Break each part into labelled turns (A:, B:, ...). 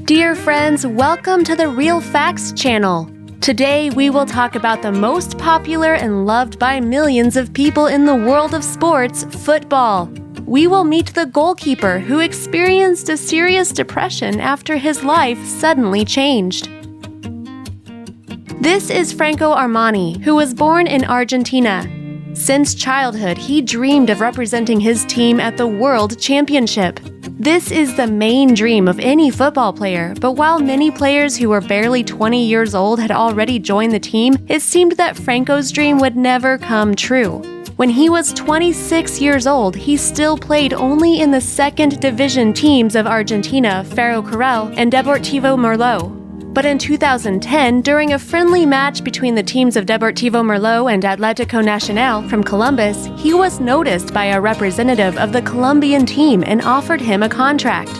A: Dear friends, welcome to the Real Facts channel. Today we will talk about the most popular and loved by millions of people in the world of sports, football. We will meet the goalkeeper who experienced a serious depression after his life suddenly changed. This is Franco Armani, who was born in Argentina. Since childhood, he dreamed of representing his team at the World Championship. This is the main dream of any football player, but while many players who were barely 20 years old had already joined the team, it seemed that Franco's dream would never come true. When he was 26 years old, he still played only in the second division teams of Argentina, Ferro, Carrel, and Deportivo Merlo. But in 2010, during a friendly match between the teams of Deportivo Merlo and Atletico Nacional from Colombia, he was noticed by a representative of the Colombian team and offered him a contract.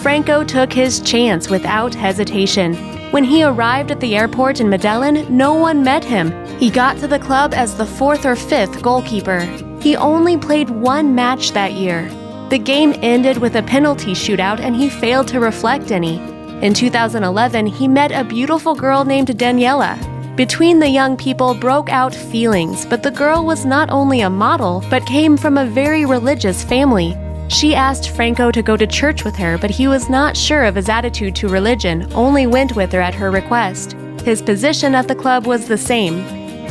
A: Franco took his chance without hesitation. When he arrived at the airport in Medellin, no one met him. He got to the club as the 4th or 5th goalkeeper. He only played one match that year. The game ended with a penalty shootout and he failed to reflect any. In 2011, he met a beautiful girl named Daniela. Between the young people broke out feelings, but the girl was not only a model, but came from a very religious family. She asked Franco to go to church with her, but he was not sure of his attitude to religion, only went with her at her request. His position at the club was the same.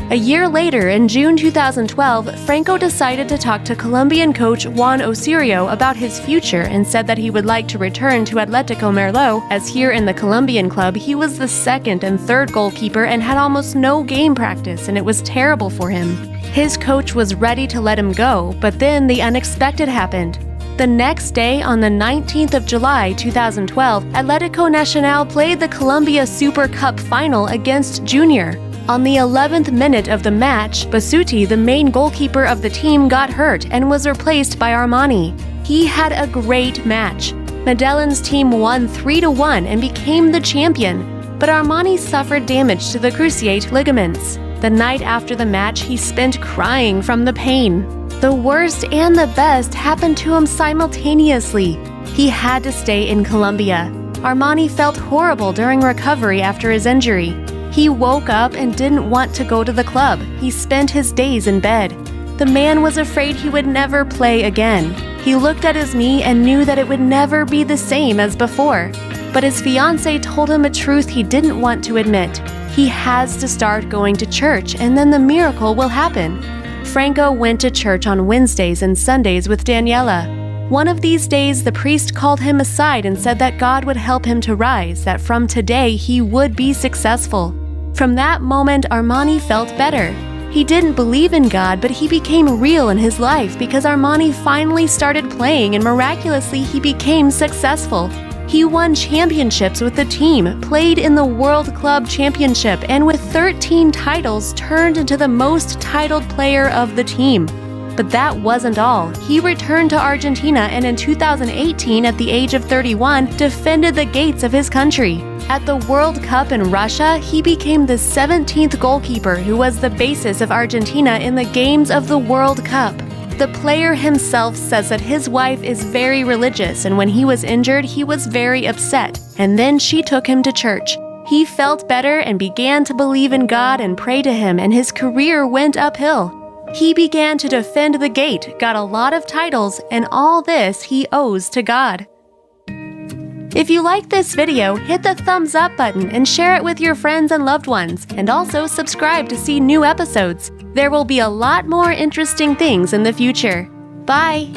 A: A year later, in June 2012, Franco decided to talk to Colombian coach Juan Osorio about his future and said that he would like to return to Atletico Merlo, as here in the Colombian club he was the 2nd and 3rd goalkeeper and had almost no game practice, and it was terrible for him. His coach was ready to let him go, but then the unexpected happened. The next day, on the 19th of July 2012, Atletico Nacional played the Colombia Super Cup final against Junior. On the 11th minute of the match, Bisutti, the main goalkeeper of the team, got hurt and was replaced by Armani. He had a great match. Medellin's team won 3-1 and became the champion, but Armani suffered damage to the cruciate ligaments. The night after the match, he spent crying from the pain. The worst and the best happened to him simultaneously. He had to stay in Colombia. Armani felt horrible during recovery after his injury. He woke up and didn't want to go to the club. He spent his days in bed. The man was afraid he would never play again. He looked at his knee and knew that it would never be the same as before. But his fiancée told him a truth he didn't want to admit. He has to start going to church, and then the miracle will happen. Franco went to church on Wednesdays and Sundays with Daniela. One of these days, the priest called him aside and said that God would help him to rise, that from today he would be successful. From that moment, Armani felt better. He didn't believe in God, but he became real in his life because Armani finally started playing and miraculously he became successful. He won championships with the team, played in the World Club Championship, and with 13 titles turned into the most titled player of the team. But that wasn't all. He returned to Argentina and in 2018, at the age of 31, defended the gates of his country. At the World Cup in Russia, he became the 17th goalkeeper who was the basis of Argentina in the games of the World Cup. The player himself says that his wife is very religious, and when he was injured, he was very upset, and then she took him to church. He felt better and began to believe in God and pray to him, and his career went uphill. He began to defend the gate, got a lot of titles, and all this he owes to God. If you like this video, hit the thumbs up button and share it with your friends and loved ones, and also subscribe to see new episodes. There will be a lot more interesting things in the future. Bye!